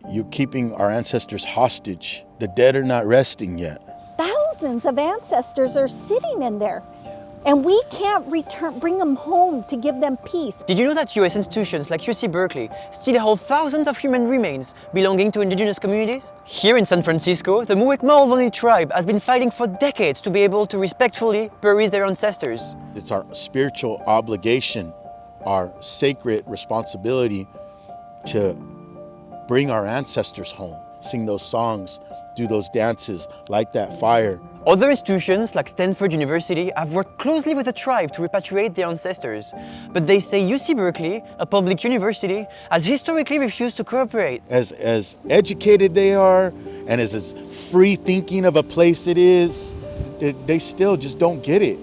You're keeping our ancestors hostage. The dead are not resting yet. Thousands of ancestors are sitting in there, and we can't bring them home to give them peace. Did you know that US institutions like UC Berkeley still hold thousands of human remains belonging to indigenous communities? Here in San Francisco, the Muwekma Ohlone Tribe has been fighting for decades to be able to respectfully bury their ancestors. It's our spiritual obligation, our sacred responsibility to bring our ancestors home, sing those songs, do those dances, light that fire. Other institutions like Stanford University have worked closely with the tribe to repatriate their ancestors. But they say UC Berkeley, a public university, has historically refused to cooperate. As educated they are, and as free thinking of a place it is, they still just don't get it.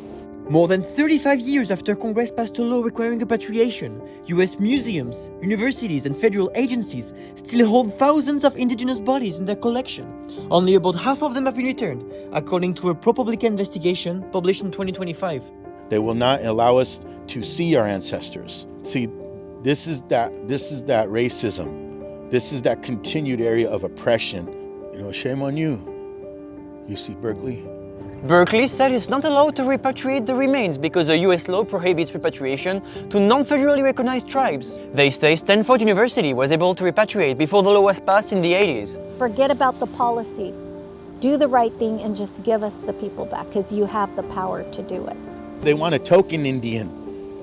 More than 35 years after Congress passed a law requiring repatriation, US museums, universities, and federal agencies still hold thousands of indigenous bodies in their collection. Only about half of them have been returned, according to a ProPublica investigation published in 2025. They will not allow us to see our ancestors. See, this is that racism. This is that continued area of oppression. Shame on you, UC Berkeley. Berkeley said it's not allowed to repatriate the remains because the US law prohibits repatriation to non-federally recognized tribes. They say Stanford University was able to repatriate before the law was passed in the 80s. Forget about the policy. Do the right thing and just give us the people back, because you have the power to do it. They want a token Indian.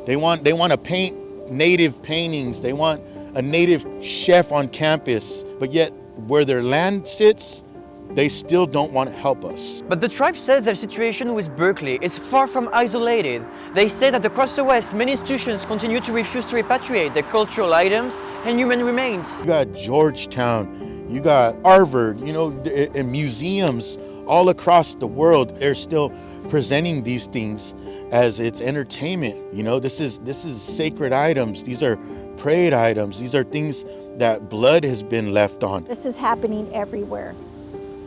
They want to paint native paintings. They want a native chef on campus, but yet where their land sits, they still don't want to help us. But the tribe said their situation with Berkeley is far from isolated. They say that across the West, many institutions continue to refuse to repatriate their cultural items and human remains. You got Georgetown, you got Harvard, and museums all across the world. They're still presenting these things as it's entertainment. This is sacred items. These are prayed items. These are things that blood has been left on. This is happening everywhere,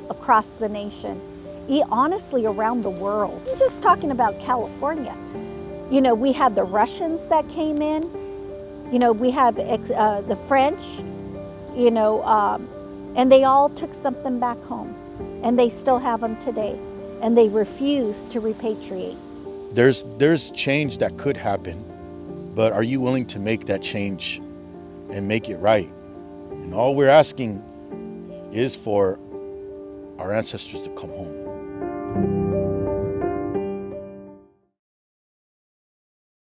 across the nation, honestly around the world. I'm just talking about California. We had the Russians that came in, we have the French, and they all took something back home, and they still have them today, and they refuse to repatriate. There's change that could happen, but are you willing to make that change and make it right? And all we're asking is for our ancestors to come home.